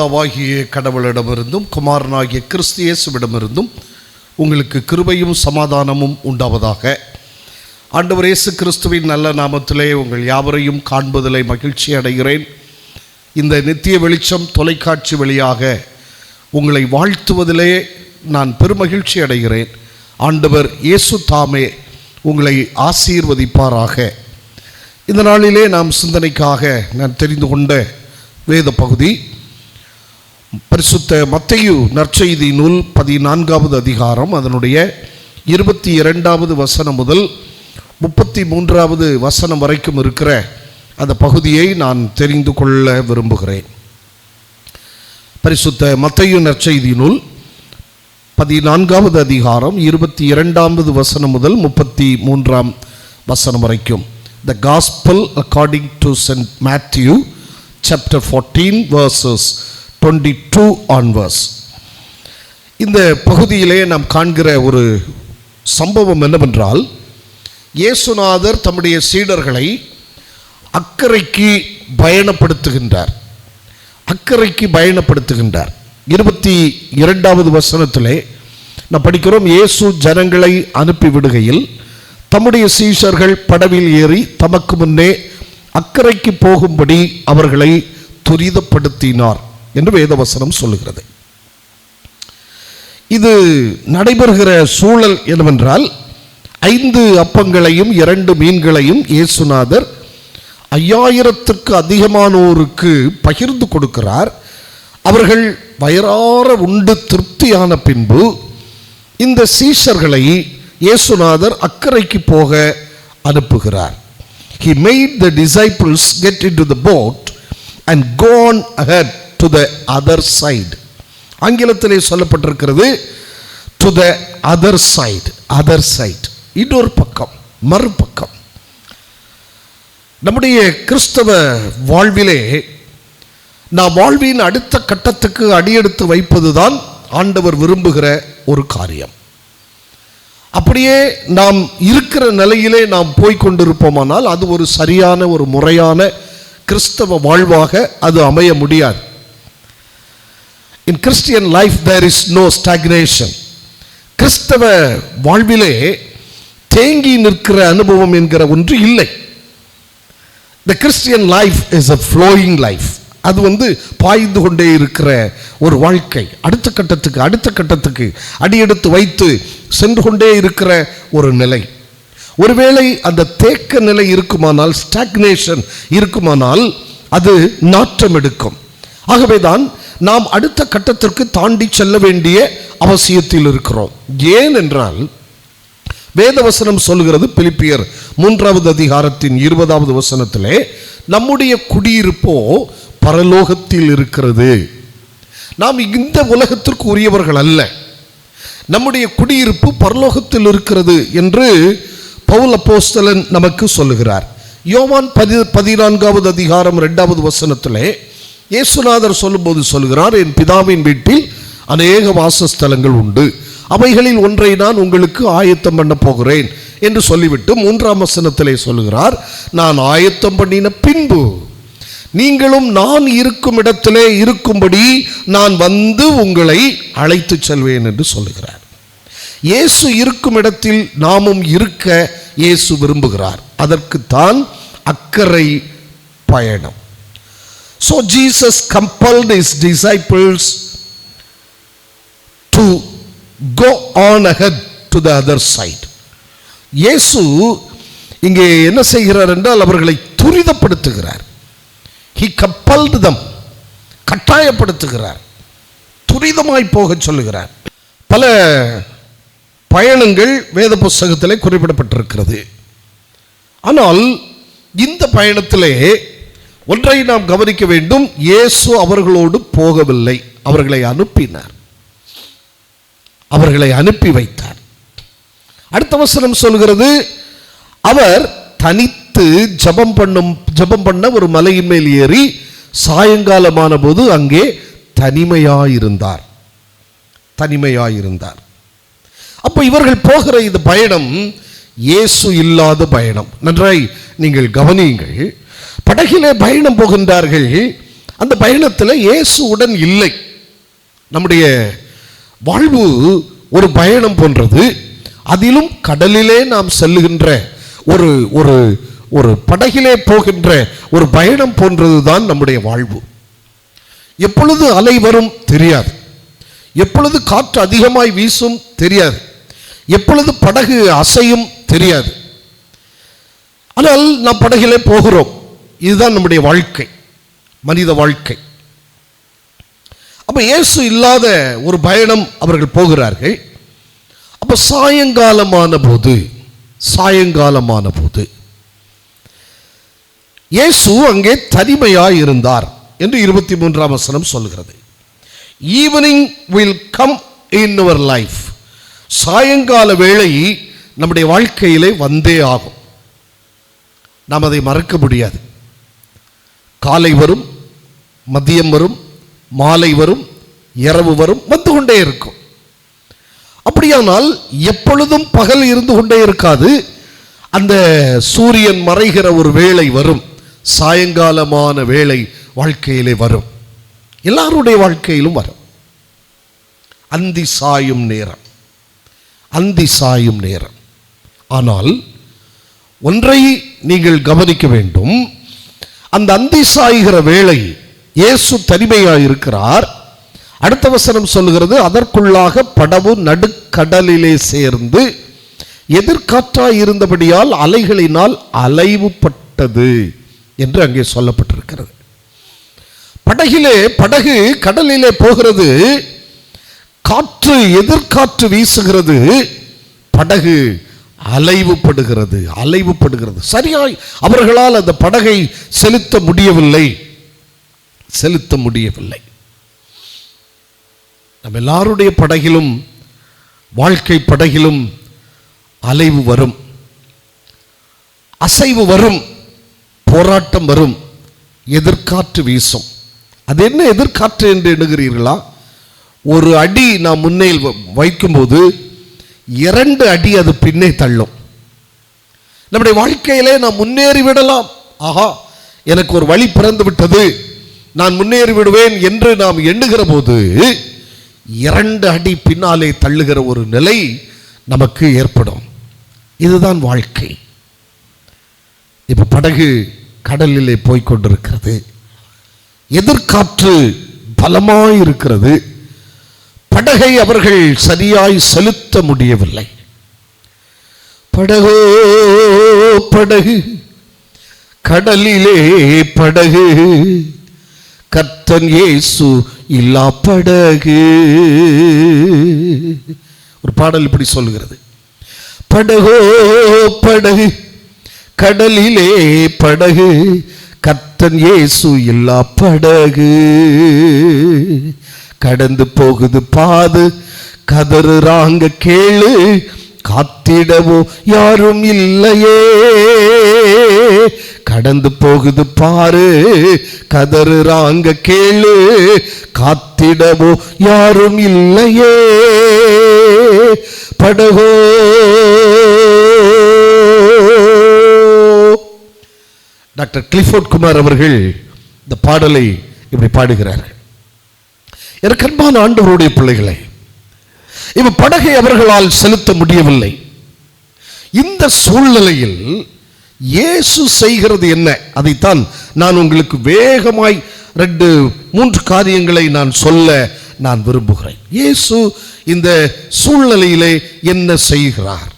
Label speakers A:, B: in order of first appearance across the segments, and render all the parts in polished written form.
A: பிதாவாகிய கடவுளிடமிருந்தும் குமாரனாகிய கிறிஸ்து இயேசுவிடமிருந்தும் உங்களுக்கு கிருபையும் சமாதானமும் உண்டாவதாக. ஆண்டவர் இயேசு கிறிஸ்துவின் நல்ல நாமத்திலே உங்கள் யாவரையும் காண்பதிலே மகிழ்ச்சி அடைகிறேன். இந்த நித்திய வெளிச்சம் தொலைக்காட்சி வழியாக உங்களை வாழ்த்துவதிலே நான் பெருமகிழ்ச்சி அடைகிறேன். ஆண்டவர் இயேசு தாமே உங்களை ஆசீர்வதிப்பாராக. இந்த நாளிலே நாம் சிந்தனைக்காக நான் தெரிந்து கொண்ட வேத பகுதி பரிசுத்த மத்தேயு நற்செய்தி நூல் 14வது அதிகாரம், அதனுடைய 22வது வசனம் முதல் 33வது வசனம் வரைக்கும் இருக்கிற அந்த பகுதியை நான் தெரிந்து கொள்ள விரும்புகிறேன். பரிசுத்த மத்தேயு நற்செய்தி நூல் 14வது அதிகாரம் 22வது வசனம் முதல் 33ஆம் வசனம் வரைக்கும். The Gospel according to St. Matthew chapter 14 verses 22 onwards. இந்த பகுதியிலே நாம் காண்கிற ஒரு சம்பவம் என்னவென்றால், இயேசுநாதர் தம்முடைய சீடர்களை அக்கறைக்கு பயணப்படுத்துகின்றார். 22வது வசனத்திலே நாம் படிக்கிறோம், இயேசு ஜனங்களை அனுப்பிவிடுகையில் தம்முடைய சீஷர்கள் படவில் ஏறி தமக்கு முன்னே அக்கறைக்கு போகும்படி அவர்களை துரிதப்படுத்தினார் என்று வேதவசனம் சொல்லுகிறது. இது நடைபெறுகிற சூழல் என்னவென்றால், 5 அப்பங்களையும் 2 மீன்களையும் இயேசுநாதர் 5000க்கு அதிகமானோருக்கு பகிர்ந்து கொடுக்கிறார். அவர்கள் வயிறார உண்டு திருப்தியான பின்பு இந்த சீஷர்களை இயேசுநாதர் அக்கறைக்கு போக அனுப்புகிறார். He made the disciples get into the boat and go on ahead to the other side. ஆங்கிலத்திலே சொல்லப்பட்டிருக்கிறது to the other side. இன்னொரு பக்கம், மறுபக்கம். நம்முடைய கிறிஸ்தவ வாழ்விலே நாம் வாழ்வின் அடுத்த கட்டத்துக்கு அடியெடுத்து வைப்பதுதான் ஆண்டவர் விரும்புகிற ஒரு காரியம். அப்படியே நாம் இருக்கிற நிலையிலே நாம் போய்கொண்டிருப்போமானால் அது ஒரு சரியான ஒரு முறையான கிறிஸ்தவ வாழ்வாக அது அமைய முடியாது. In Christian life there is no stagnation. கிறிஸ்தவ வாழ்விலே தேங்கி நிற்கிற அனுபவம் என்கிற ஒன்று இல்லை. The Christian life is a flowing life. அது பாய்ந்து கொண்டே இருக்கிற ஒரு வாழ்க்கை. அடுத்த கட்டத்துக்கு அடியெடுத்து வைத்து சென்று கொண்டே இருக்கிற ஒரு நிலை. ஒருவேளை அந்த தேக்க நிலை இருக்குமானால், ஸ்டாக்னேஷன் இருக்குமானால், அது நாற்றம் எடுக்கும். ஆகவேதான் நாம் அடுத்த கட்டத்திற்கு தாண்டி செல்ல வேண்டிய அவசியத்தில் இருக்கிறோம். ஏனென்றால் வேதவசனம் சொல்கிறது, பிலிப்பியர் 3வது அதிகாரத்தின் 20வது வசனத்திலே, நம்முடைய குடியிருப்போ பரலோகத்தில் இருக்கிறது. நாம் இந்த உலகத்திற்கு உரியவர்கள் அல்ல, நம்முடைய குடியிருப்பு பரலோகத்தில் இருக்கிறது என்று பவுல் அப்போஸ்தலன் நமக்கு சொல்லுகிறார். யோவான் 14வது அதிகாரம் 2வது வசனத்திலே இயேசுநாதர் சொல்லும்போது சொல்லுகிறார், என் பிதாவின் வீட்டில் அநேக வாசஸ்தலங்கள் உண்டு, அவைகளில் ஒன்றை நான் உங்களுக்கு ஆயத்தம் பண்ண போகிறேன் என்று சொல்லிவிட்டு 3ஆம் வசனத்திலே சொல்லுகிறார், நான் ஆயத்தம் பண்ணின பின்பு நீங்களும் நான் இருக்கும் இடத்திலே இருக்கும்படி நான் வந்து உங்களை அழைத்து செல்வேன் என்று சொல்லுகிறார். இயேசு இருக்கும் இடத்தில் நாமும் இருக்க இயேசு விரும்புகிறார். அதற்குத்தான் அக்கறை பயணம். So Jesus compelled his disciples to go on ahead to the other side. இயேசு இங்கே என்ன செய்கிறார் என்றால், அவர்களை துரிதப்படுத்துகிறார். He compelled them, கட்டாயப்படுத்துகிறார், துரிதமாய் போக சொல்லுகிறார். பல பயணங்கள் வேத புஸ்தகத்திலே குறிப்பிடப்பட்டிருக்கிறது. ஆனால் இந்த பயணத்திலே ஒன்றை நாம் கவனிக்க வேண்டும், இயேசு அவர்களோடு போகவில்லை, அவர்களை அனுப்பினார், அவர்களை அனுப்பி வைத்தார். அடுத்த வசனம் சொல்கிறது, அவர் தனித்து ஜெபம் பண்ண ஒரு மலையின் மேல் ஏறி சாயங்காலமான போது அங்கே தனிமையாயிருந்தார். அப்போ இவர்கள் போகிற இந்த பயணம் இயேசு இல்லாத பயணம். நன்றாய் நீங்கள் கவனியுங்கள். படகிலே பயணம் போகின்றார்கள். அந்த பயணத்தில் இயேசுவுடன் இல்லை. நம்முடைய வாழ்வு ஒரு பயணம் போன்றது. அதிலும் கடலிலே நாம் செல்லுகின்ற ஒரு ஒரு ஒரு படகிலே போகின்ற ஒரு பயணம் போன்றதுதான் நம்முடைய வாழ்வு. எப்பொழுது அலை வரும் தெரியாது, எப்பொழுது காற்று அதிகமாய் வீசும் தெரியாது, எப்பொழுது படகு அசையும் தெரியாது. ஆனால் நாம் படகிலே போகிறோம். இதுதான் நம்முடைய வாழ்க்கை, மனித வாழ்க்கை. அப்ப இயேசு இல்லாத ஒரு பயணம் அவர்கள் போகிறார்கள். அப்ப சாயங்காலமான போது இயேசு அங்கே தனிமையாய் இருந்தார் என்று 23ஆம் வசனம் சொல்கிறது. Evening will come in our life. சாயங்கால வேளை நம்முடைய வாழ்க்கையிலே வந்தே ஆகும். நாம் அதை மறக்க முடியாது. காலை வரும், மதியம் வரும், மாலை வரும், இரவு வரும், வந்து கொண்டே இருக்கும். அப்படியானால் எப்பொழுதும் பகல் இருந்து கொண்டே இருக்காது. அந்த சூரியன் மறைகிற ஒரு வேளை வரும், சாயங்காலமான வேளை வாழ்க்கையிலே வரும். எல்லாருடைய வாழ்க்கையிலும் வரும். அந்தி சாயும் நேரம். ஆனால் ஒன்றை நீங்கள் கவனிக்க வேண்டும். அந்த அந்தி சாய்கிற வேளை இயேசு தனிமையாக இருக்கிறார். அடுத்த வசனம் சொல்லுகிறது, அதற்குள்ளாக படவு நடுக்கடலிலே சேர்ந்து எதிர்காற்றாய் இருந்தபடியால் அலைகளினால் அலைவுபட்டது என்று அங்கே சொல்லப்பட்டிருக்கிறது. படகு கடலிலே போகிறது, காற்று எதிர்காற்று வீசுகிறது, படகு அலைவுபடுகிறது. சரியாய் அவர்களால் அந்த படகை செலுத்த முடியவில்லை. நம்ம எல்லாருடைய படகிலும், வாழ்க்கை படகிலும் அலைவு வரும், அசைவு வரும், போராட்டம் வரும், எதிர்காற்று வீசும். அது என்ன எதிர்காற்று என்று எண்ணுகிறீர்களா? ஒரு அடி நாம் முன்னே வைக்கும்போது 2 அடி அது பின்னே தள்ளும். நம்முடைய வாழ்க்கையிலே நாம் முன்னேறி விடலாம். ஆஹா, எனக்கு ஒரு வழி பிறந்து விட்டது, நான் முன்னேறி விடுவேன் என்று நாம் எண்ணுகிற போது 2 அடி பின்னாலே தள்ளுகிற ஒரு நிலை நமக்கு ஏற்படும். இதுதான் வாழ்க்கை. இப்ப படகு கடலிலே போய்கொண்டிருக்கிறது, எதிர்காற்று பலமாயிருக்கிறது, படகை அவர்கள் சரியாய் செலுத்த முடியவில்லை. படகு கடலிலே படகு, கர்த்தன் இயேசு இல்லா படகு. ஒரு பாடல் இப்படி சொல்லுகிறது, படகு கடலிலே படகு, கர்த்தன் இயேசு இல்லா படகு. கடந்து போகுது பாது, கதறுறாங்க கேளு, காத்திடவோ யாரும் இல்லையே. கடந்து போகுது பாரு, கதறுறாங்க கேளு, காத்திடவோ யாரும் இல்லையே. படகோ டாக்டர் கிளிஃபோர்ட் குமார் அவர்கள் இந்த பாடலை இப்படி பாடுகிறார்கள். எனக்கு அன்பான ஆண்டவருடைய பிள்ளைகளை, இப்ப படகை அவர்களால் செலுத்த முடியவில்லை. இந்த சூழ்நிலையில் இயேசு செய்கிறது என்ன? அதைத்தான் நான் உங்களுக்கு வேகமாய் 2-3 காரியங்களை நான் சொல்ல நான் விரும்புகிறேன். இயேசு இந்த சூழ்நிலையிலே என்ன செய்கிறார்?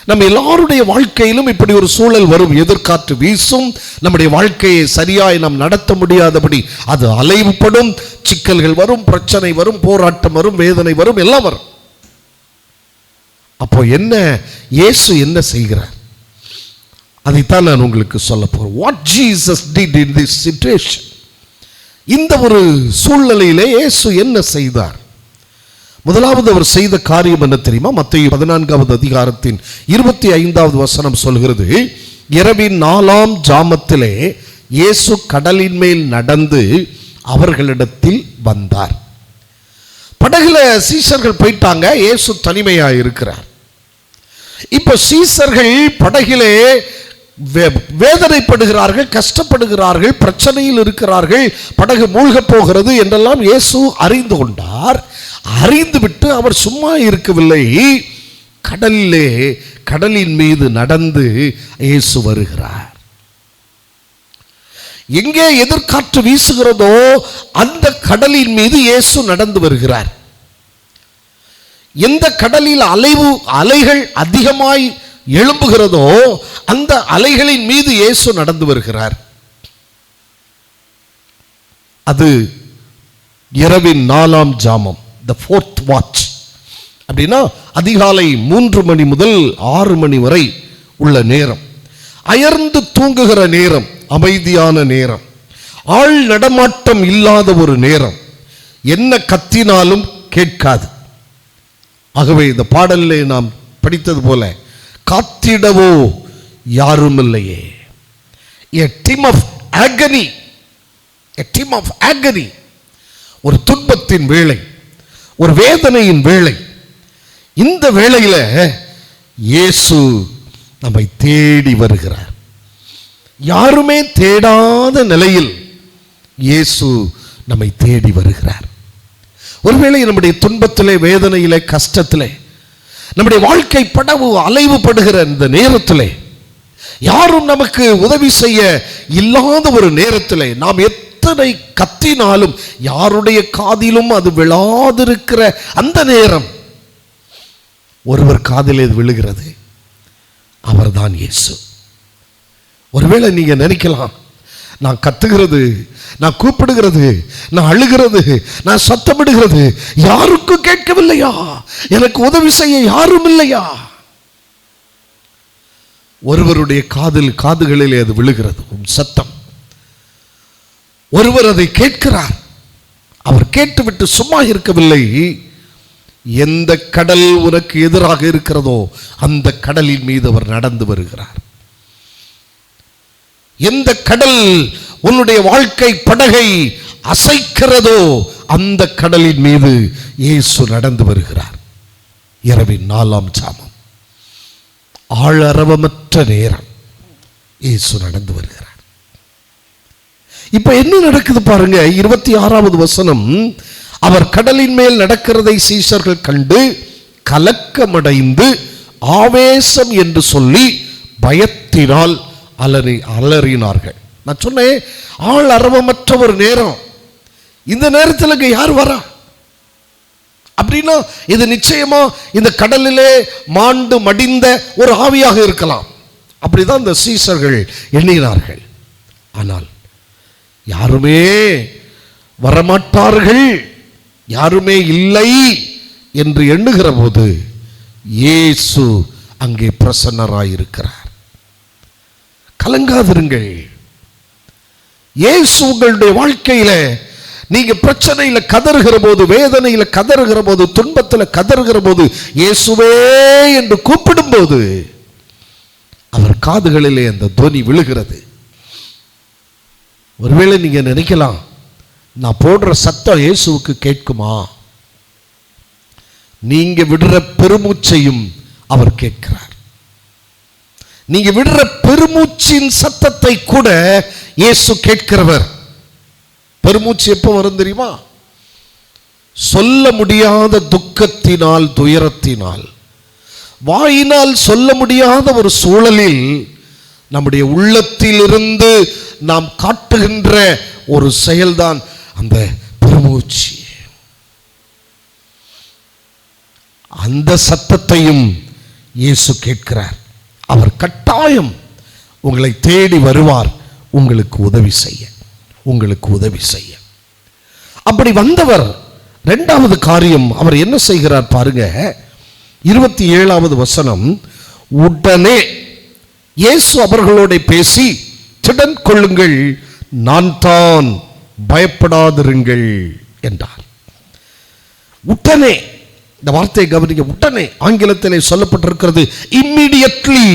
A: நம்ம எல்லாருடைய வாழ்க்கையிலும் இப்படி ஒரு சூழல் வரும். எதிர்காற்று வீசும், நம்முடைய வாழ்க்கையை சரியாய் நாம் நடத்த முடியாதபடி அது அலைவுபடும், சிக்கல்கள் வரும், பிரச்சனை வரும், போராட்டம் வரும், வேதனை வரும், எல்லாம் வரும். அப்போ என்ன இயேசு என்ன செய்கிறார்? அதைத்தான் நான் உங்களுக்கு சொல்ல போறேன். What Jesus did in this situation. இந்த ஒரு சூழ்நிலையிலே இயேசு என்ன செய்தார்? முதலாவது அவர் செய்த காரியம் என்ன தெரியுமா? மத்தேயு 14வது அதிகாரத்தின் 25வது வசனம் சொல்கிறது, இரவின் 4ஆம் ஜாமத்திலே இயேசு கடலின் மேல் நடந்து அவர்களிடத்தில் வந்தார். படகுல சீசர்கள் போயிட்டாங்க, இயேசு தனிமையாக இருக்கிறார். இப்ப சீசர்கள் படகிலே வேதனைப்படுகிறார்கள், கஷ்டப்படுகிறார்கள், பிரச்சனையில் இருக்கிறார்கள், படகு மூழ்கப் போகிறது என்றெல்லாம் இயேசு அறிந்து கொண்டார். அறிந்துவிட்டு அவர் சும்மா இருக்கவில்லை. கடலின் மீது நடந்து இயேசு வருகிறார். எங்கே எதிர்காற்று வீசுகிறதோ அந்த கடலின் மீது இயேசு நடந்து வருகிறார். எந்த கடலில் அலைகள் அதிகமாய் எழும்புகிறதோ அந்த அலைகளின் மீது இயேசு நடந்து வருகிறார். அது இரவின் 4ஆம் ஜாமம், the fourth watch. அப்படின்னா அதிகாலை 3 மணி முதல் 6 மணி வரை உள்ள நேரம், அயர்ந்து தூங்குகிற நேரம், அமைதியான நேரம், ஆள் நடமாட்டம் இல்லாத ஒரு நேரம், என்ன கத்தினாலும் கேட்காது. ஆகவே இந்த பாடலிலே நாம் படித்தது போல காத்திடவோ யாரும் இல்லையே. a team of agony, ஒரு துன்பத்தின் வேளை, ஒரு வேதனையின் வேளை. இந்த வேளையில இயேசு நம்மை தேடி வருகிறார். யாருமே தேடாத நிலையில் இயேசு நம்மை தேடி வருகிறார். ஒருவேளை நம்முடைய துன்பத்திலே, வேதனையிலே, கஷ்டத்திலே, நம்முடைய வாழ்க்கை படவு அலைவுபடுகிற இந்த நேரத்திலே, யாரும் நமக்கு உதவி செய்ய இல்லாத ஒரு நேரத்திலே, நாம் எத்தனை கத்தினாலும் யாருடைய காதிலும் அது விழாதிருக்கிற அந்த நேரம், ஒருவர் காதிலே விழுகிறது. அவர்தான் இயேசு. ஒருவேளை நீங்க நினைக்கலாம், நான் கத்துகிறது, நான் கூப்பிடுகிறது, நான் அழுகிறது, நான் சத்தமிடுகிறது யாருக்கும் கேட்கவில்லையா? எனக்கு உதவி செய்ய யாரும் இல்லையா? ஒருவருடைய காதுகளிலே அது விழுகிறது, சத்தம். ஒருவர் அதை கேட்கிறார். அவர் கேட்டுவிட்டு சும்மா இருக்கவில்லை. எந்த கடல் உனக்கு எதிராக இருக்கிறதோ அந்த கடலின் மீது அவர் நடந்து வருகிறார். எந்த கடல் உன்னுடைய வாழ்க்கை படகை அசைக்கிறதோ அந்த கடலின் மீது இயேசு நடந்து வருகிறார். இரவின் 4ஆம் ஜாமம், ஆழரவமற்ற நேரம், இயேசு நடந்து வருகிறார். இப்ப என்ன நடக்குது பாருங்க. 26வது வசனம், அவர் கடலின் மேல் நடக்கிறதை சீஷர்கள் கண்டு கலக்கமடைந்து ஆவேசம் என்று சொல்லி பயத்தினால் அலறினார்கள். நான் சொன்னேன், ஆள் அரவமற்ற ஒரு நேரம். இந்த நேரத்தில் யார் வரா அப்படின்னா இது நிச்சயமா இந்த கடலிலே மாண்டு மடிந்த ஒரு ஆவியாக இருக்கலாம். அப்படிதான் இந்த சீஷர்கள் எண்ணினார்கள். ஆனால் யாருமே வரமாட்டார்கள், யாருமே இல்லை என்று எண்ணுகிற போது இயேசு அங்கே பிரசன்னராயிருக்கிறார். கலங்காதிருங்கள். இயேசு உங்களுடைய வாழ்க்கையில நீங்க பிரச்சனையில கதறுகிற போது, வேதனையில கதறுகிற போது, துன்பத்தில் கதறுகிற போது, இயேசுவே என்று கூப்பிடும் போது அவர் காதுகளிலே அந்த துவனி விழுகிறது. ஒருவேளை நீங்க நினைக்கலாம், நான் போடுற சத்தம் இயேசுவுக்கு கேட்குமா? நீங்க விடுற பெருமூச்சையும் அவர் கேட்கிறார். நீங்க விடுற பெருமூச்சின் சத்தத்தை கூட இயேசு கேட்கிறவர். பெருமூச்சு எப்போ வரும் தெரியுமா? சொல்ல முடியாத துக்கத்தினால், துயரத்தினால், வாயினால் சொல்ல முடியாத ஒரு சூழலில் நம்முடைய உள்ளத்திலிருந்து நாம் காட்டுகின்ற ஒரு செயல்தான் அந்த பெருமூச்சு. அந்த சத்தத்தையும் இயேசு கேட்கிறார். அவர் கட்டாயம் உங்களை தேடி வருவார், உங்களுக்கு உதவி செய்ய, உங்களுக்கு உதவி செய்ய. அப்படி வந்தவர் இரண்டாவது காரியம் அவர் என்ன செய்கிறார் பாருங்க. 27வது வசனம், உடனே இயேசு அவர்களோட பேசி, திடன் கொள்ளுங்கள், நான் தான், பயப்படாதிருங்கள் என்றார். உடனே, இந்த வார்த்தையை கவனிக்க, உடனே ஆங்கிலத்திலே சொல்லப்பட்டிருக்கிறது immediately.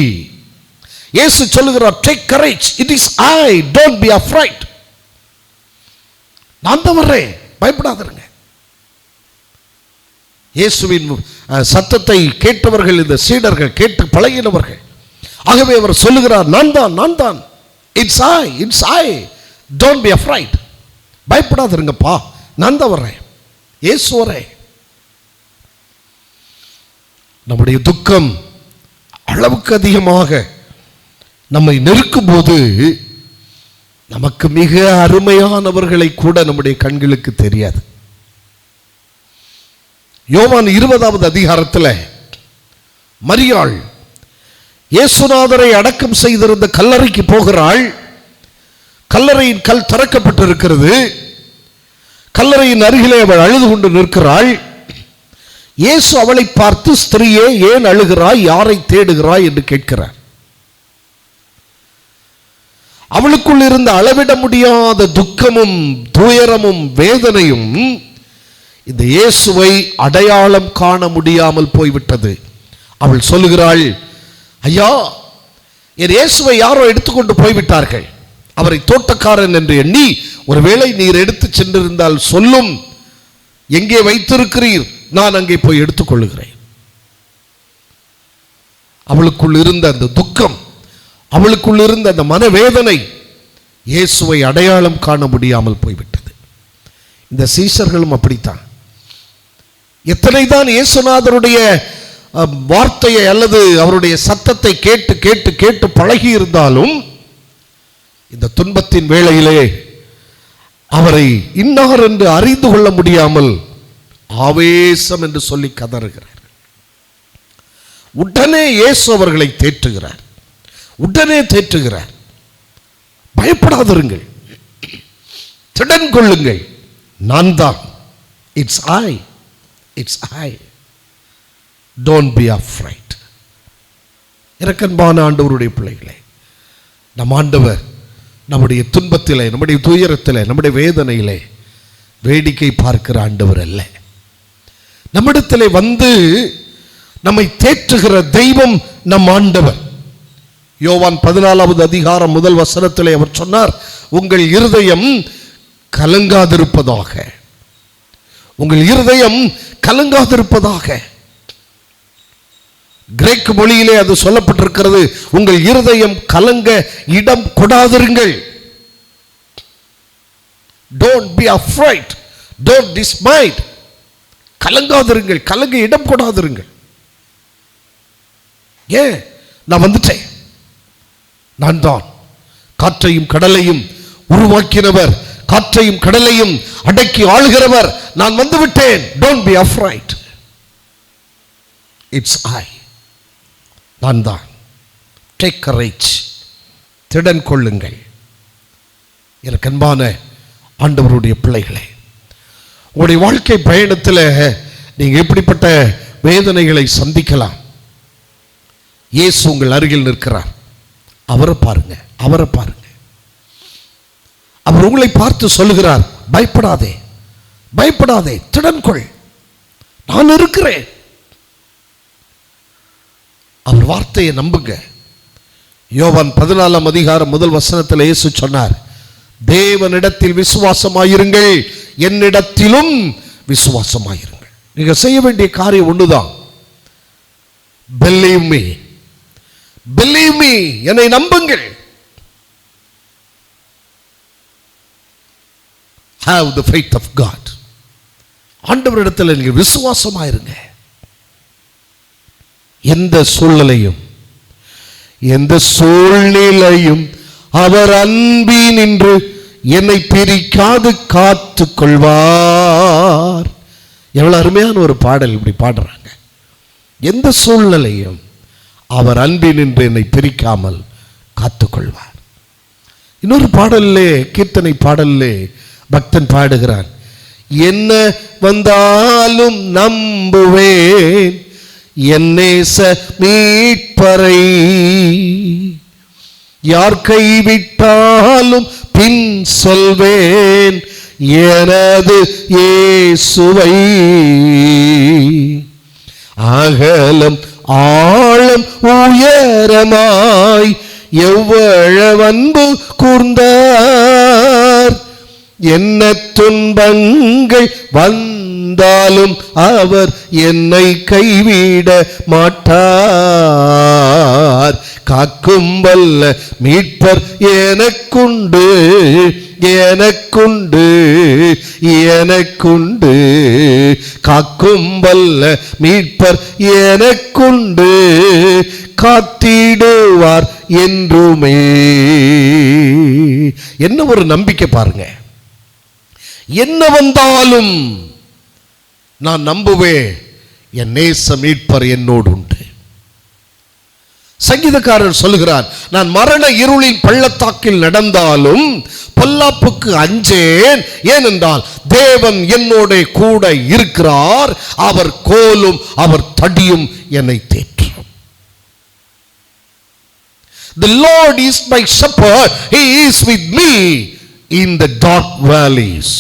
A: இயேசு சொல்லுகிறார், take courage, it is I, don't be afraid. நான் தான் வர்றேன், பயப்படாதீங்க. இயேசுவின் சத்தத்தை கேட்டவர்கள், இந்த சீடர்கள், கேட்டு பழகினவர்கள், ஆகவே அவர் சொல்லுகிறார், நான் தான், it's I, don't be afraid. பயப்படாதீங்கப்பா, நான் தான் வர்றேன், இயேசு வரேன். நம்முடைய துக்கம் அளவுக்கு அதிகமாக நம்மை நெருக்கும் போது நமக்கு மிக அருமையானவர்களை கூட நம்முடைய கண்களுக்கு தெரியாது. யோவான் 20வது அதிகாரத்தில் மரியாள் இயேசுநாதரை அடக்கம் செய்திருந்த கல்லறைக்கு போகிறாள். கல்லறையின் கல் திறக்கப்பட்டிருக்கிறது. கல்லறையின் அருகிலே அவள் அழுது கொண்டு நிற்கிறாள். இயேசு அவளை பார்த்து, ஸ்திரீயே, ஏன் அழுகிறாய், யாரை தேடுகிறாய் என்று கேட்கிறார். அவளுக்குள் இருந்த அளவிட முடியாத துக்கமும் துயரமும் வேதனையும் இந்த இயேசுவை அடையாளம் காண முடியாமல் போய்விட்டது. அவள் சொல்லுகிறாள், ஐயா, என் இயேசுவை யாரோ எடுத்துக்கொண்டு போய்விட்டார்கள். அவரை தோட்டக்காரன் என்று எண்ணி, ஒருவேளை நீர் எடுத்து சென்றிருந்தால் சொல்லும், எங்கே வைத்திருக்கிறீர், நான் அங்கே போய் எடுத்துக்கொள்ளுகிறேன். அவளுக்குள் இருந்த அந்த துக்கம், அவளுக்குள் இருந்த அந்த மனவேதனை இயேசுவை அடையாளம் காண முடியாமல் போய்விட்டது. இந்த சீஷர்களும் அப்படித்தான். எத்தனை தான் இயேசுநாதருடைய வார்த்தையை அல்லது அவருடைய சத்தத்தை கேட்டு கேட்டு கேட்டு பழகி இருந்தாலும் இந்த துன்பத்தின் வேளையிலே அவரை இன்னார் என்று அறிந்து கொள்ள முடியாமல் ஆவேசம் என்று சொல்லி கதறுகிறார். உடனே இயேசு அவர்களை தேற்றுகிறார். பயப்படாதிருங்கள், திடன் கொள்ளுங்கள், நான் தான், it's I, don't be afraid. இரக்கன்பான ஆண்டவருடைய பிள்ளைகளே, நம் ஆண்டவர் நம்முடைய துன்பத்திலே, நம்முடைய துயரத்திலே, நம்முடைய வேதனையிலே வேடிக்கை பார்க்கிற ஆண்டவர் அல்ல. நம்மிடத்திலே வந்து நம்மை தேற்றுகிற தெய்வம் நம் ஆண்டவர். யோவான் 14வது அதிகாரம் 1 வசனத்திலே அவர் சொன்னார், உங்கள் இருதயம் கலங்காதிருப்பதாக, உங்கள் இருதயம் கலங்காதிருப்பதாக. கிரேக்க மொழியிலே அது சொல்லப்பட்டிருக்கிறது, உங்கள் இருதயம் கலங்க இடம் கொடாதிருங்கள். Don't be afraid, don't dismayed. கலங்காதிருங்கள், கலங்க இடம் கொடாதிருங்கள். ஏன்? நான் வந்துட்டேன், நான் தான் காற்றையும் கடலையும் உருவாக்கினவர், காற்றையும் கடலையும் அடக்கி ஆளுகிறவர். நான் வந்து விட்டேன். Don't be afraid, it's I, நான் தான். Take courage, திடன் கொள்ளுங்கள். எனக்கு அன்பான ஆண்டவருடைய பிள்ளைகளே, உங்களுடைய வாழ்க்கை பயணத்தில் நீங்க எப்படிப்பட்ட வேதனைகளை சந்திக்கலாம், இயேசு உங்கள் அருகில் நிற்கிறார். அவரை பாருங்க, அவரை பாருங்க. அவர் உங்களை பார்த்து சொல்லுகிறார், பயப்படாதே, பயப்படாதே, திடன் கொள், நான் இருக்கிறேன். அவர் வார்த்தையை நம்புங்க. யோவான் 14ஆம் அதிகாரம் 1 வசனத்தில் இயேசு சொன்னார், தேவனிடத்தில் விசுவாசமாயிருங்கள், என்னிடத்திலும் விசுவாசமாயிருங்கள். நீங்க செய்ய வேண்டிய காரியம் ஒண்ணுதான், believe me, believe me, என்னை நம்புங்கள். have the faith of God. ஆண்டவரிடத்தில் நீங்க விசுவாசமாயிருங்க. எந்த சூழ்நிலையும் அவர் அன்பினின்று என்னை பிரிக்காது காத்து கொள்வார். எவ்வளவு அருமையான ஒரு பாடல், இப்படி பாடுறாங்க. எந்த சூழ்நிலையும் அவர் அன்பினின்று என்னை பிரிக்காமல் காத்து கொள்வார். இன்னொரு பாடல்லே, கீர்த்தனை பாடல்லே பக்தன் பாடுகிறான், என்ன வந்தாலும் நம்புவேன் என் நேச மீட்பரை, யார் கைவிட்டாலும் பின் செல்வேன் எனது இயேசுவை. அகலம் ஆழம் உயரமாய் எவ்வளவு அன்பு கூர்ந்தார், என்ன துன்பங்கள் வந்தாலும் அவர் என்னை கைவிட மாட்டார். காக்கும் வல்ல மீட்பர் எனக்குண்டு, எனக்குண்டு, எனக்குண்டு. காக்கும் வல்ல மீட்பர் எனக்குண்டு, காத்திடுவார் என்றுமே. என்ன ஒரு நம்பிக்கை பாருங்க. என்ன வந்தாலும் நான் நம்புவேன், என் நேச மீட்பர் என்னோடு உண்டு. சங்கீதக்காரர் சொல்லுகிறார், நான் மரண இருளின் பள்ளத்தாக்கில் நடந்தாலும் பொல்லாப்புக்கு அஞ்சேன், ஏனென்றால் தேவன் என்னோட கூட இருக்கிறார், அவர் கோலும் அவர் தடியும் என்னை தேற்றும். The Lord is my shepherd, he is with me in the dark valleys.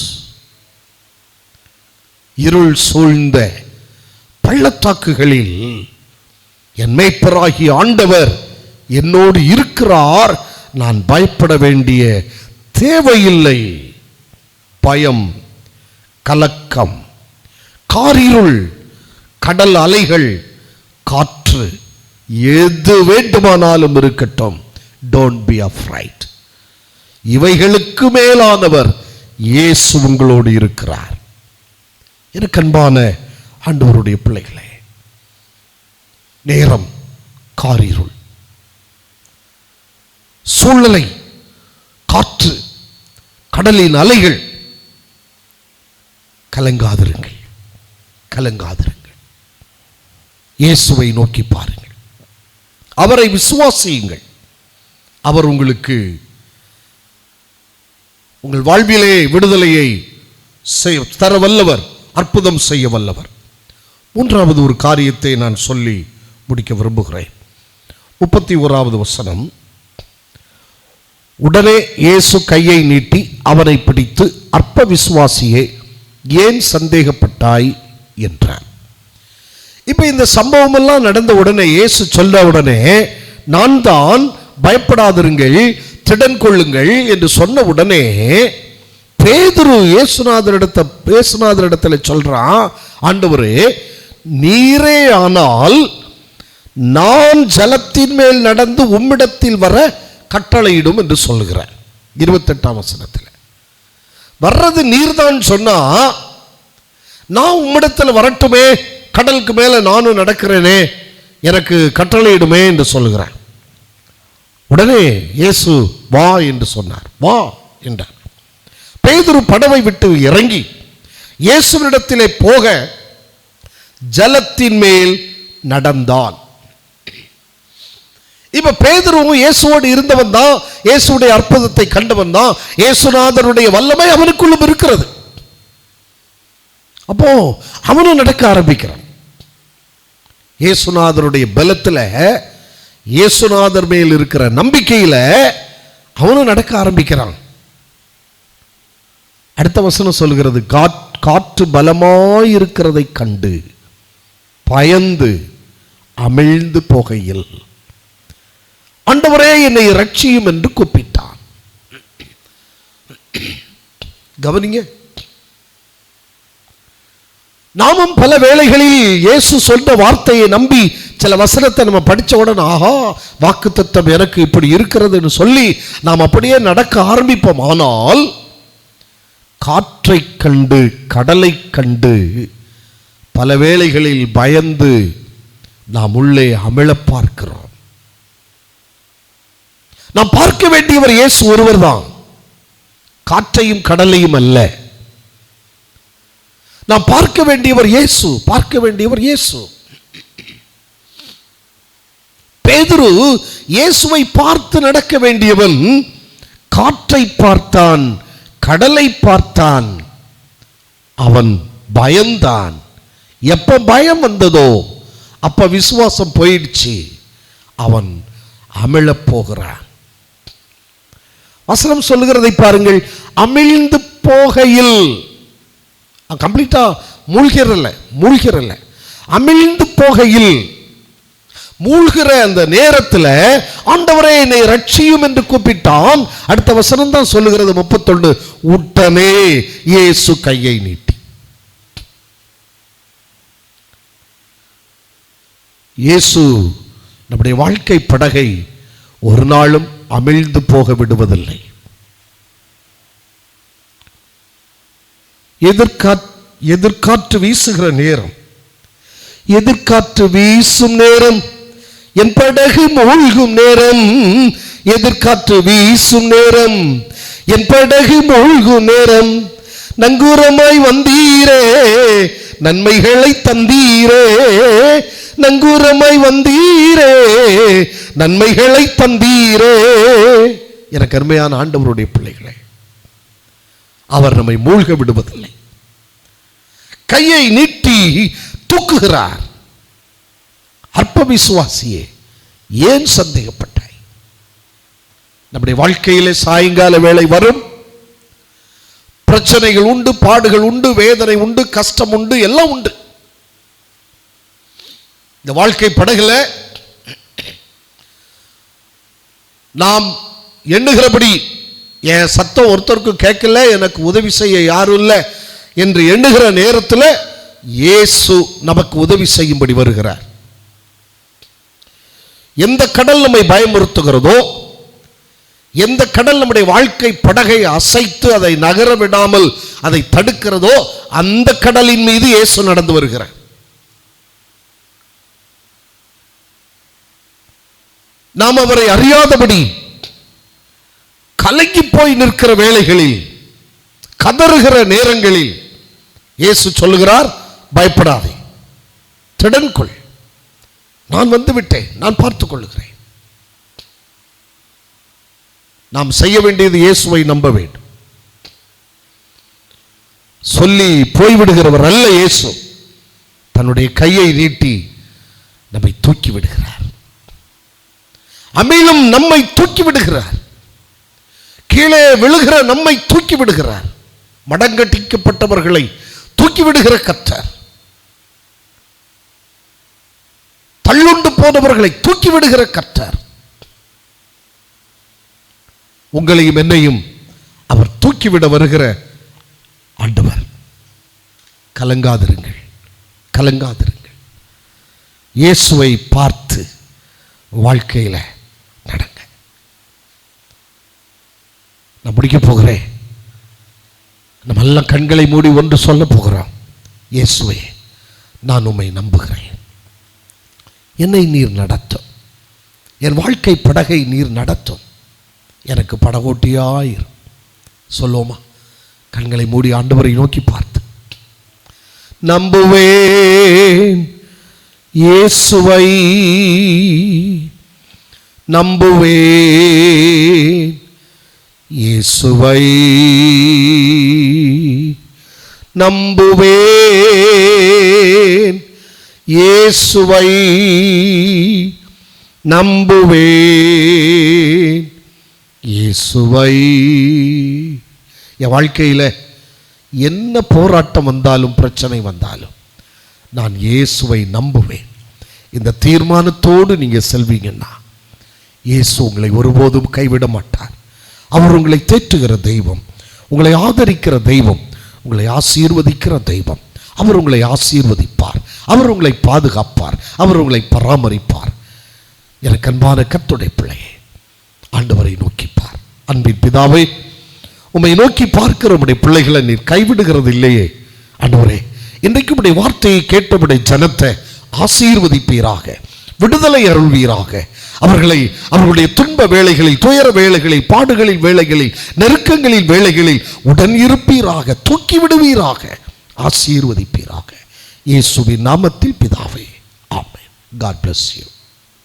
A: இருள் சூழ்ந்த பள்ளத்தாக்குகளில் என் மேய்ப்பராகிய ஆண்டவர் என்னோடு இருக்கிறார், நான் பயப்பட வேண்டிய தேவையில்லை. பயம், கலக்கம், காரிருள், கடல் அலைகள், காற்று, எது வேண்டுமானாலும் இருக்கட்டும், டோன்ட் பி அஃப்ரைட். இவைகளுக்கு மேலானவர் இயேசு உங்களோடு இருக்கிறார். எனக்கு அன்பான ஆண்டவருடைய பிள்ளைகளே, நேரம், காரிருள், சூழ்நிலை, காற்று, கடலின் அலைகள், கலங்காதிருங்கள், கலங்காதிருங்கள். இயேசுவை நோக்கி பாருங்கள், அவரை விசுவாசியுங்கள். அவர் உங்களுக்கு உங்கள் வாழ்விலே விடுதலையை தர வல்லவர், அற்புதம் செய்ய வல்லவர். மூன்றாவது ஒரு காரியத்தை நான் சொல்லி முடிக்க விரும்புகிறேன். 31வது வசனம், உடனே இயேசு கையை நீட்டி அவனை பிடித்து, அற்ப விசுவாசியே, ஏன் சந்தேகப்பட்டாய் என்றார். இப்ப இந்த சம்பவம் எல்லாம் நடந்த உடனே, இயேசு சொல்ல உடனே, நான் தான், பயப்படாதிருங்கள், திடன் கொள்ளுங்கள் என்று சொன்ன உடனே பேதுரு இயேசுநாதரிடத்துல சொல்றான், ஆண்டவரே, நீரே ஆனால் நான் ஜலத்தின் மேல் நடந்து உம்மிடத்தில் வர கட்டளையிடும் என்று சொல்லுகிறார். 28ஆம் வசனத்தில் வர்றது நீர்தான் சொன்னா, நான் உம்மிடத்தில் வரட்டுமே, கடலுக்கு மேல நானும் நடக்கிறேனே, எனக்கு கட்டளையிடுமே என்று சொல்லுகிறார். உடனே இயேசு வா என்று சொன்னார். வா என்றார். பேதுரு படவை விட்டு இறங்கி இயேசுவினிடத்திலே போக ஜலத்தின் மேல் நடந்தான். இப்ப பேதுருவும் இயேசுவோடு இருந்தவன் தான், இயேசுடைய அற்புதத்தை கண்டவன் தான், இயேசுநாதருடைய வல்லமை அவனுக்குள்ளும் இருக்கிறது. அப்போ அவனும் நடக்க ஆரம்பிக்கிறான். இயேசுநாதருடைய பலத்தில், இயேசுநாதர் மேல் இருக்கிற நம்பிக்கையில அவனும் நடக்க ஆரம்பிக்கிறான். அடுத்த வசனம் சொல்கிறது, காற்று பலமாயிருக்கிறதை கண்டு பயந்து அமிழ்ந்து போகையில், ஆண்டவரே என்னை ரட்சியும் என்று கூப்பிட்டான். கவனிங்க, நாமும் பல வேளைகளில் இயேசு சொன்ன வார்த்தையை நம்பி சில வசனத்தை நம்ம படிச்ச உடனே, ஆஹா, வாக்குத்தத்தம் எனக்கு இப்படி இருக்கிறதுன்னு சொல்லி நாம் அப்படியே நடக்க ஆரம்பிப்போம். ஆனால் காற்றை கண்டு, கடலை கண்டு பல வேளைகளில் பயந்து நாம் உள்ளே அமிழ பார்க்கிறோம். நாம் பார்க்க வேண்டியவர் இயேசு ஒருவர் தான், காற்றையும் கடலையும் அல்ல. நாம் பார்க்க வேண்டியவர் இயேசு, பார்க்க வேண்டியவர் இயேசு. பேதுரு இயேசுவை பார்த்து நடக்க வேண்டியவன் காற்றை பார்த்தான், கடலை பார்த்தான், அவன் பயந்தான். எப்ப பயம் வந்ததோ அப்ப விசுவாசம் போயிடுச்சு, அவன் அமிழப் போகிறான். வசனம் சொல்லுகிறதை பாருங்கள், அமிழ்ந்து போகையில், கம்ப்ளீட்டா மூழ்கிறல்ல, அமிழ்ந்து போகையில், மூழ்கிற அந்த நேரத்தில் ஆண்டவரே என்னை ரட்சியும் என்று கூப்பிட்டான். அடுத்த வசனம் தான் சொல்லுகிறது 31, உடனே இயேசு கையை நீட்டி. இயேசு நம்முடைய வாழ்க்கை படகை ஒரு நாளும் அமிழ்ந்து போக விடுவதில்லை. எதிர்காற்று வீசுகிற நேரம், எதிர்காற்று வீசும் நேரம், என் படகு மூழ்கும் நேரம், எதிர்காற்று வீசும் நேரம், என் படகு மூழ்கும் நேரம், நங்கூரமாய் வந்தீரே நன்மைகளை தந்தீரே, நங்கூரமாய் வந்தீரே நன்மைகளை தந்தீரே. எனக்கு அருமையான ஆண்டவருடைய பிள்ளைகளே, அவர் நம்மை மூழ்க விடுவதில்லை. கையை நீட்டி தூக்குகிறார். அற்ப விசுவாசியே, ஏன் சந்தேகப்பட்டாய்? நம்முடைய வாழ்க்கையிலே சாயங்கால வேளை வரும். பிரச்சனைகள் உண்டு, பாடுகள் உண்டு, வேதனை உண்டு, கஷ்டம் உண்டு, எல்லாம் உண்டு. இந்த வாழ்க்கை படகுல நாம் எண்ணுகிறபடி என் சத்தம் ஒருத்தருக்கு கேட்கல, எனக்கு உதவி செய்ய யாரும் இல்லை என்று எண்ணுகிற நேரத்தில் இயேசு நமக்கு உதவி செய்யும்படி வருகிறார். எந்த கடல் நம்மை பயமுறுத்துகிறதோ, எந்த கடல் நம்முடைய வாழ்க்கை படகை அசைத்து அதை நகர விடாமல் அதை தடுக்கிறதோ, அந்த கடலின் மீது இயேசு நடந்து வருகிறார். நாம் அவரை அறியாதபடி கலங்கி போய் நிற்கிற வேளைகளில், கதறுகிற நேரங்களில் இயேசு சொல்லுகிறார், பயப்படாதே, திடன் கொள், நான் வந்து விட்டேன், நான் பார்த்துக் கொள்ளுகிறேன். நாம் செய்ய வேண்டியது இயேசுவை நம்ப வேண்டும். சொல்லி போய்விடுகிறவர் அல்ல இயேசு. தன்னுடைய கையை நீட்டி நம்மை தூக்கி விடுகிறார். அமிலும் நம்மை தூக்கி விடுகிறார். கீழே விழுகிற நம்மை தூக்கி விடுகிறார். மடங்கட்டிக்கப்பட்டவர்களை தூக்கி விடுகிற கர்த்தர், தள்ளுண்டு போனவர்களை தூக்கி விடுகிற கர்த்தர், உங்களையும் என்னையும் அவர் தூக்கிவிட வருகிற ஆண்டவர். கலங்காதிருங்கள், கலங்காதிருங்கள். இயேசுவை பார்த்து வாழ்க்கையில நடங்க. நான் முடிக்க போகிறேன். நம்ம எல்லாம் கண்களை மூடி ஒன்று சொல்ல போகிறோம். இயேசுவே, நான் உம்மை நம்புகிறேன். என்னை நீர் நடத்தும், என் வாழ்க்கை படகை நீர் நடத்தும், எனக்கு படகோட்டியாயிரு. சொல்லுவோமா? கண்களை மூடி ஆண்டவரை நோக்கி பார்த்து, நம்புவேன் இயேசுவை, நம்புவேன் இயேசுவை, நம்புவேன் இயேசுவை, நம்புவேன் இயேசுவை. என் வாழ்க்கையில் என்ன போராட்டம் வந்தாலும், பிரச்சனை வந்தாலும், நான் இயேசுவை நம்புவேன். இந்த தீர்மானத்தோடு நீங்கள் செல்வீங்கன்னா இயேசு உங்களை ஒருபோதும் கைவிட மாட்டார். அவர் உங்களை தேற்றுகிற தெய்வம், உங்களை ஆதரிக்கிற தெய்வம், உங்களை ஆசீர்வதிக்கிற தெய்வம். அவர் உங்களை ஆசீர்வதிப்பார், அவர் உங்களை பாதுகாப்பார், அவர் உங்களை பராமரிப்பார். எனக்கு அன்பான கர்த்தருடைய பிள்ளையே, ஆண்டவரை நோக்கிப்பார். அன்பின் பிதாவே, உம்மை நோக்கி பார்க்கிற உம்முடைய பிள்ளைகளை நீர் கைவிடுகிறது இல்லையே. ஆண்டவரே, இன்றைக்கு உம்முடைய வார்த்தையை கேட்டவுடைய ஜனத்தை ஆசீர்வதிப்பீராக, விடுதலை அருள்வீராக. அவர்களை அவர்களுடைய துன்ப வேளைகளில், துயர வேளைகளில், பாடுகளில் வேளைகளில், நெருக்கங்களில் வேளைகளில் உடன் இருப்பீராக, தூக்கி விடுவீராக, ஆசீர்வதிப்பீராக. இயேசுவின் நாமத்தில் பிதாவே, ஆமென். God bless you.